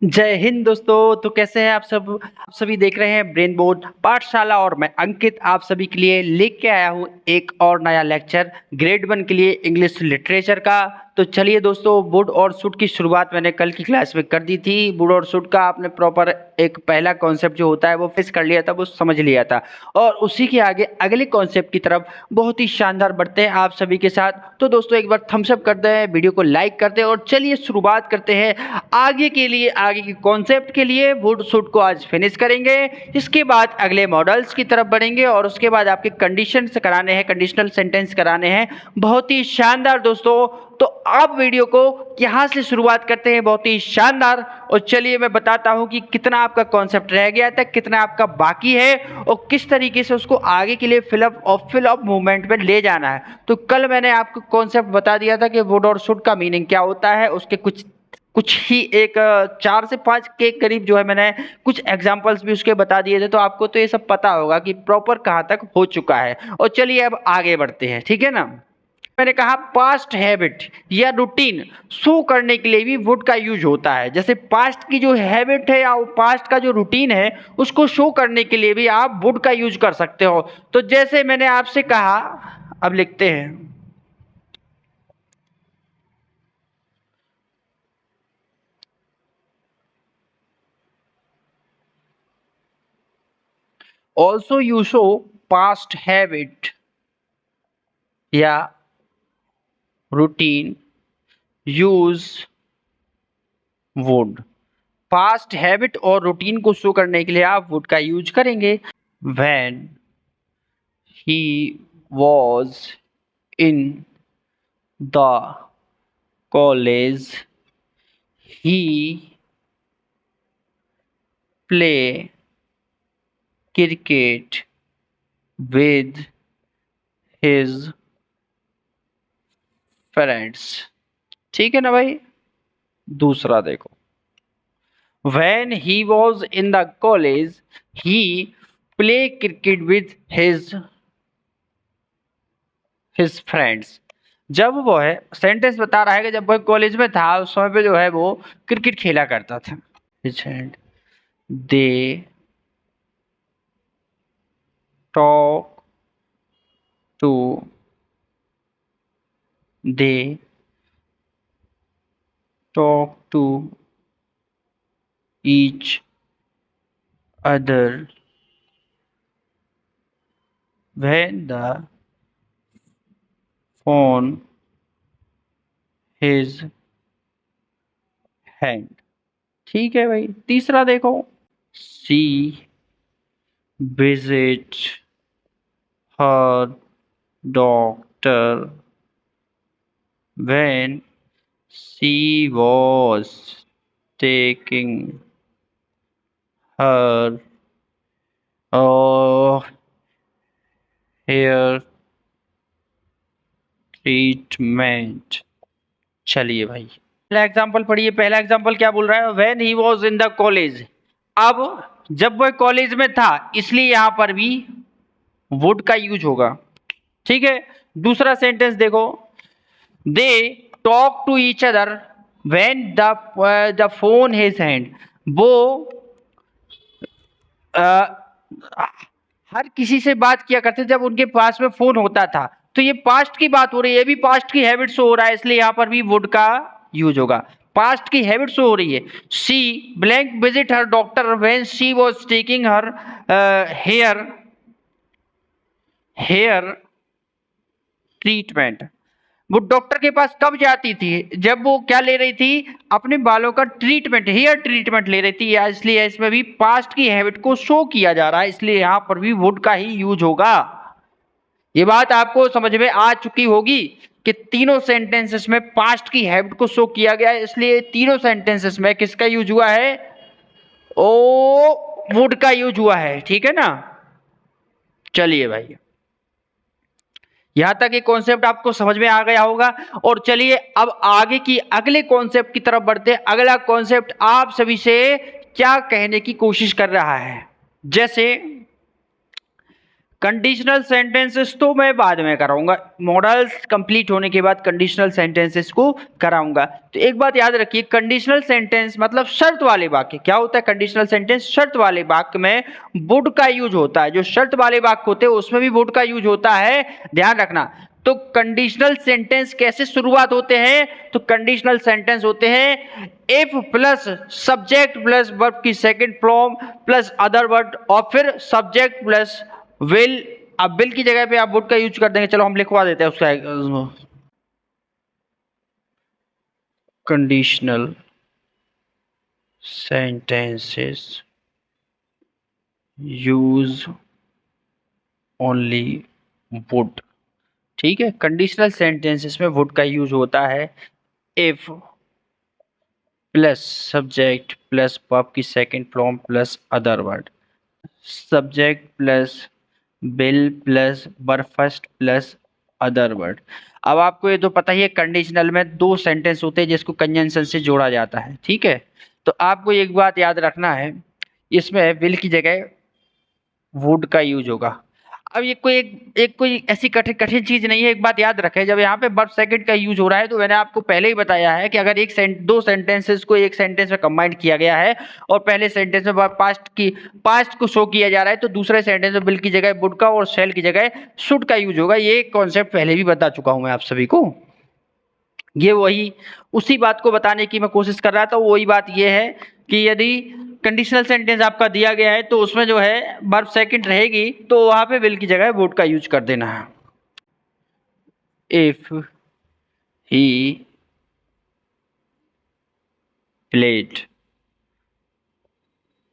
जय हिंद दोस्तों। तो कैसे हैं आप सब। आप सभी देख रहे हैं ब्रेन बोर्ड पाठशाला और मैं अंकित आप सभी के लिए लेके आया हूं एक और नया लेक्चर ग्रेड 1 के लिए इंग्लिश लिटरेचर का। तो चलिए दोस्तों, वुड और शुड की शुरुआत मैंने कल की क्लास में कर दी थी। वुड और शुड का आपने प्रॉपर एक पहला कॉन्सेप्ट जो होता है वो फिक्स कर लिया था, वो समझ लिया था, और उसी के आगे अगले कॉन्सेप्ट की तरफ बहुत ही शानदार बढ़ते हैं आप सभी के साथ। तो दोस्तों एक बार थम्स अप कर दें, वीडियो को लाइक कर दें और चलिए शुरुआत करते हैं आगे के लिए। आगे के कॉन्सेप्ट के लिए वुड शुड को आज फिनिश करेंगे, इसके बाद अगले मॉडल्स की तरफ बढ़ेंगे और उसके बाद आपके कंडीशन कराने हैं, कंडीशनल सेंटेंस कराने हैं। बहुत ही शानदार दोस्तों। तो अब वीडियो को यहां से शुरुआत करते हैं, बहुत ही शानदार। और चलिए मैं बताता हूं कि कितना आपका कॉन्सेप्ट रह गया था, कितना आपका बाकी है और किस तरीके से उसको आगे के लिए फिल अप मूवमेंट में ले जाना है। तो कल मैंने आपको कॉन्सेप्ट बता दिया था कि वुड और शुड का मीनिंग क्या होता है, उसके कुछ ही एक 4 से 5 के करीब जो है मैंने कुछ एग्जांपल्स भी उसके बता दिए थे। तो आपको तो ये सब पता होगा कि प्रॉपर कहाँ तक हो चुका है। और चलिए अब आगे बढ़ते हैं, ठीक है ना। मैंने कहा पास्ट हैबिट या रूटीन शो करने के लिए भी वुड का यूज होता है। जैसे पास्ट की जो हैबिट है या पास्ट का जो रूटीन है उसको शो करने के लिए भी आप वुड का यूज कर सकते हो। तो जैसे मैंने आपसे कहा, अब लिखते हैं, also you show past habit या routine use would. Past habit और रूटीन को शो करने के लिए आप वुड का यूज करेंगे। When he was in the college he play cricket with his friends. ठीक है ना भाई। दूसरा देखो, when he was in the college he play cricket with his friends। जब वो है, सेंटेंस बता रहा है कि जब वो कॉलेज में था उस समय पे जो है वो क्रिकेट खेला करता था। They talk to they talk to each other when the phone his hand। ठीक है भाई। तीसरा देखो, सी visit her doctor when she was taking her hair treatment. चलिए भाई पहला एग्जांपल पढ़िए। पहला एग्जांपल क्या बोल रहा है, when he was in the college. अब जब वह कॉलेज में था इसलिए यहां पर भी वुड का यूज होगा। ठीक है। दूसरा सेंटेंस देखो, they talk to each other when the phone his hand. वो हर किसी से बात किया करते जब उनके पास में फोन होता था। तो ये पास्ट की बात हो रही है, ये भी पास्ट की हैबिट शो हो रहा है, इसलिए यहां पर भी वुड का यूज होगा। पास्ट की हैबिट शो हो रही है। She blank visit her doctor when she was taking her hair treatment. वो डॉक्टर के पास कब जाती थी, जब वो क्या ले रही थी, अपने बालों का ट्रीटमेंट, हेयर ट्रीटमेंट ले रही थी। इसलिए इसमें भी पास्ट की हैबिट को शो किया जा रहा है, इसलिए यहां पर भी वुड का ही यूज होगा। ये बात आपको समझ में आ चुकी होगी कि तीनों सेंटेंसेस में पास्ट की हैबिट को शो किया गया है, इसलिए तीनों सेंटेंसेस में किसका यूज हुआ है, ओ वुड का यूज हुआ है। ठीक है ना। चलिए भाई यहां तक ये कॉन्सेप्ट आपको समझ में आ गया होगा। और चलिए अब आगे की अगले कॉन्सेप्ट की तरफ बढ़ते हैं। अगला कॉन्सेप्ट आप सभी से क्या कहने की कोशिश कर रहा है, जैसे कंडीशनल सेंटेंसेस तो मैं बाद में कराऊंगा, मॉडल्स कंप्लीट होने के बाद कंडीशनल सेंटेंसेस को कराऊंगा। तो एक बात याद रखिए, कंडीशनल सेंटेंस मतलब शर्त वाले वाक्य। क्या होता है कंडीशनल सेंटेंस? शर्त वाले वाक्य में वुड का यूज होता है। जो शर्त वाले वाक्य होते हैं उसमें भी वुड का यूज होता है, ध्यान रखना। तो कंडीशनल सेंटेंस कैसे शुरुआत होते हैं? तो कंडीशनल सेंटेंस होते हैं if plus subject plus verb की second form plus other word, और फिर सब्जेक्ट प्लस विल। अब विल की जगह पे आप वुड का यूज कर देंगे। चलो हम लिखवा देते हैं उसका। Conditional sentences use only would. ठीक है, कंडीशनल सेंटेंसेस में वुड का यूज होता है if plus subject plus verb की second form plus other word, subject plus will plus verb first plus other word. अब आपको ये तो पता ही है, कंडीशनल में दो सेंटेंस होते हैं जिसको कंजंक्शन से जोड़ा जाता है। ठीक है, तो आपको एक बात याद रखना है, इसमें विल की जगह वुड का यूज होगा। अब ये कोई ऐसी कठिन कठिन चीज नहीं है। एक बात याद रखें, जब यहाँ पे वर्ब सेकंड का यूज हो रहा है तो मैंने आपको पहले ही बताया है कि अगर दो सेंटेंसेस को एक सेंटेंस में कंबाइंड किया गया है और पहले सेंटेंस में पास्ट को शो किया जा रहा है, तो दूसरे सेंटेंस में विल की जगह वुड का और शैल की जगह शुड का यूज होगा। ये कॉन्सेप्ट पहले भी बता चुका हूं मैं आप सभी को। ये वही उसी बात को बताने की मैं कोशिश कर रहा था। वही बात ये है कि यदि कंडीशनल सेंटेंस आपका दिया गया है तो उसमें जो है वर्ब सेकंड रहेगी, तो वहां पे विल की जगह वुड का यूज कर देना है। If he played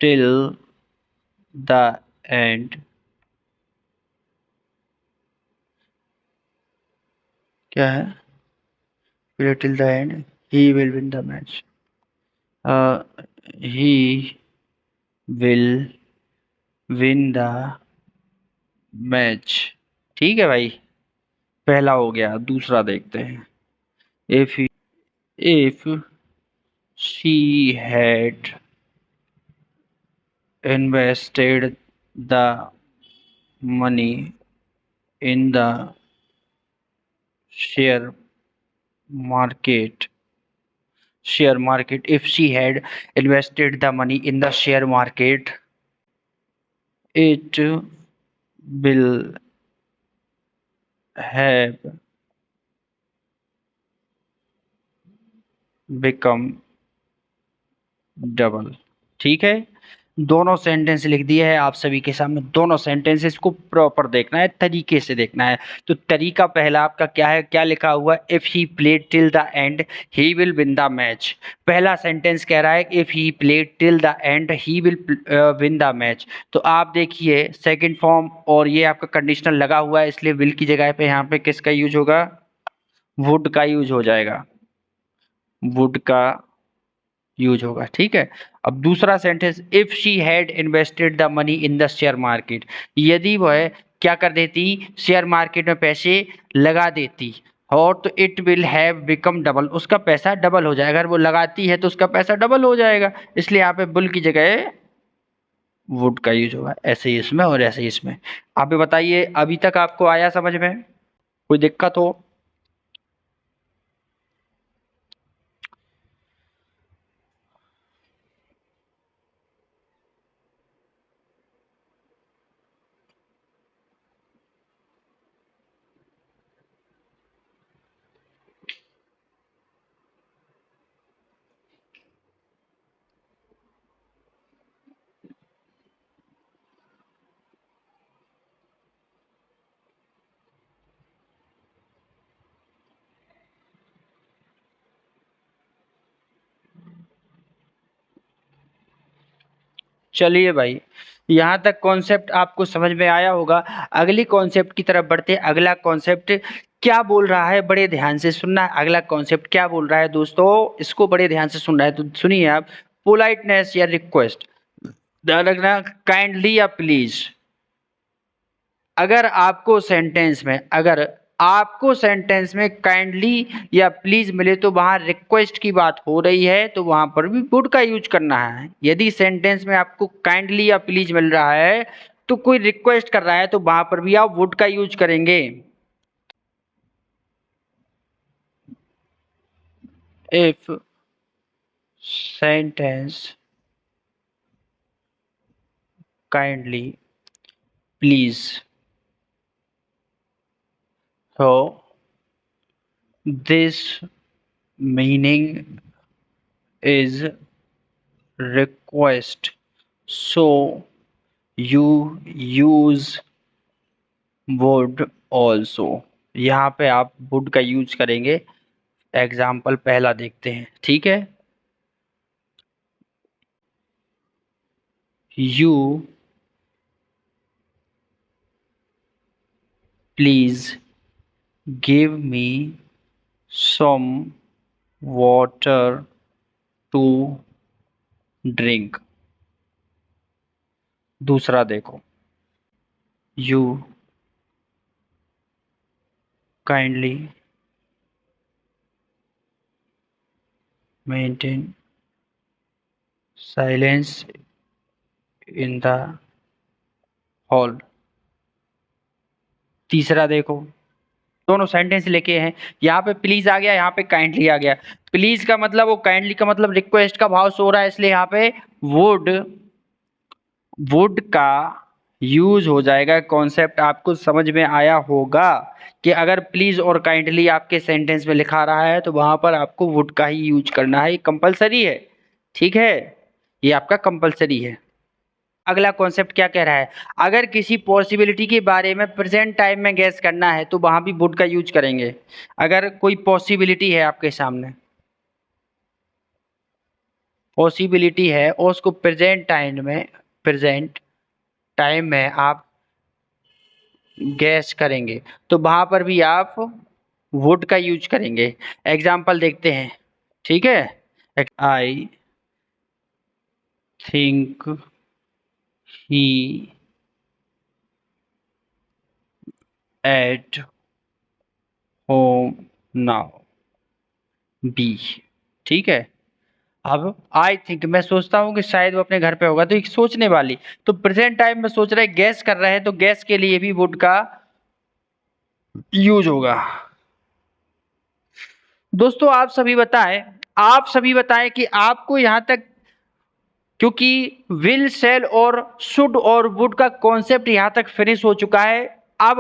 till the end, क्या है? Play till the end, he will win the match. He will win the match. ठीक है भाई, पहला हो गया। दूसरा देखते हैं। If she had invested the money in the share market, if she had invested the money in the share market, it will have become double। ठीक है, दोनों सेंटेंस लिख दिए है आप सभी के सामने। दोनों सेंटेंसेस को प्रॉपर देखना है, तरीके से देखना है। तो तरीका पहला आपका क्या है, क्या लिखा हुआ है? If he played till the and he will win the match. पहला सेंटेंस कह रहा है if he played till the and he will win the match. तो आप देखिए सेकंड फॉर्म और ये आपका कंडीशनल लगा हुआ है, इसलिए विल की जगह पे यहाँ पे किसका यूज होगा? वुड का यूज हो जाएगा, वुड का यूज होगा। ठीक है, अब दूसरा sentence, if she had invested the money in the share market, यदि वह क्या कर देती? शेयर मार्केट में पैसे लगा देती, और तो it will have become double, उसका पैसा डबल हो जाएगा। अगर वो लगाती है तो उसका पैसा डबल हो जाएगा, इसलिए यहाँ पे बुल की जगह वुड का यूज होगा। ऐसे ही इसमें और ऐसे ही इसमें। आप भी बताइए, अभी तक आपको आया समझ में? कोई दिक्कत हो? चलिए भाई, यहाँ तक कॉन्सेप्ट आपको समझ में आया होगा। अगली कॉन्सेप्ट की तरफ बढ़ते हैं। अगला कॉन्सेप्ट क्या बोल रहा है, बड़े ध्यान से सुनना है। अगला कॉन्सेप्ट क्या बोल रहा है दोस्तों, इसको बड़े ध्यान से सुनना है, तो सुनिए आप। पोलाइटनेस या रिक्वेस्ट, ध्यान रखना, काइंडली या प्लीज। अगर आपको सेंटेंस में काइंडली या प्लीज मिले तो वहां रिक्वेस्ट की बात हो रही है, तो वहां पर भी वुड का यूज करना है। यदि सेंटेंस में आपको काइंडली या प्लीज मिल रहा है तो कोई रिक्वेस्ट कर रहा है तो वहां पर भी आप वुड का यूज करेंगे। If sentence kindly please, so this meaning is request, so you use would also। यहाँ पे आप would का यूज करेंगे। एग्जाम्पल पहला देखते हैं, ठीक है। You please give me some water to drink। दूसरा देखो, You kindly maintain silence in the hall। तीसरा देखो, दोनों सेंटेंस लेके हैं, यहाँ पे प्लीज आ गया, यहाँ पे काइंडली आ गया। प्लीज का मतलब वो काइंडली का मतलब रिक्वेस्ट का भाव सो रहा है, इसलिए यहाँ पे वुड का यूज हो जाएगा। कॉन्सेप्ट आपको समझ में आया होगा कि अगर प्लीज और काइंडली आपके सेंटेंस में लिखा रहा है तो वहां पर आपको वुड का ही यूज करना है, ये कंपलसरी है, ठीक है, ये आपका कंपलसरी है। अगला कॉन्सेप्ट क्या कह रहा है, अगर किसी पॉसिबिलिटी के बारे में प्रेजेंट टाइम में गैस करना है तो वहां भी वुड का यूज करेंगे। अगर कोई पॉसिबिलिटी है आपके सामने, पॉसिबिलिटी है और उसको प्रेजेंट टाइम में आप गैस करेंगे तो वहां पर भी आप वुड का यूज करेंगे। एग्जाम्पल देखते हैं, ठीक है। I think he at home now, be, ठीक है। अब आई थिंक मैं सोचता हूँ कि शायद वो अपने घर पे होगा, तो एक सोचने वाली, तो प्रेजेंट टाइम में सोच रहे, गैस कर रहे हैं, तो गैस के लिए भी वुड का यूज होगा। दोस्तों आप सभी बताएं कि आपको यहां तक, क्योंकि विल, सेल और शुड और वुड का कॉन्सेप्ट यहां तक फिनिश हो चुका है। अब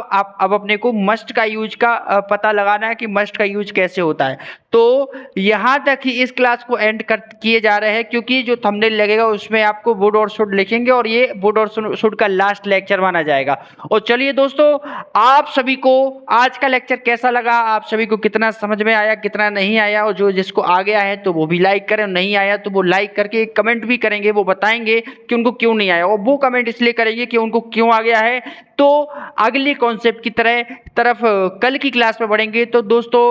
अपने को मस्ट का यूज का पता लगाना है कि मस्ट का यूज कैसे होता है। तो यहां तक ही इस क्लास को एंड कर किए जा रहे हैं, क्योंकि जो थंबनेल लगेगा उसमें आपको वुड और शुड लिखेंगे और ये वुड और शुड का लास्ट लेक्चर माना जाएगा। और चलिए दोस्तों, आप सभी को आज का लेक्चर कैसा लगा, आप सभी को कितना समझ में आया, कितना नहीं आया, और जो जिसको आ गया है तो वो भी लाइक करें, और नहीं आया तो वो लाइक करके एक कमेंट भी करेंगे, वो बताएंगे कि उनको क्यों नहीं आया, और वो कमेंट इसलिए करेंगे कि उनको क्यों आ गया है। तो अगले कॉन्सेप्ट की तरफ कल की क्लास में बढ़ेंगे। तो दोस्तों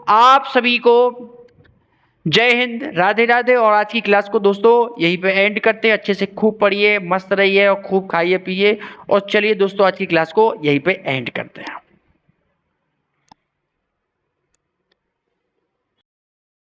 आप सभी को जय हिंद, राधे राधे। और आज की क्लास को दोस्तों यहीं पे एंड करते हैं। अच्छे से खूब पढ़िए, मस्त रहिए और खूब खाइए पिए। और चलिए दोस्तों आज की क्लास को यहीं पे एंड करते हैं।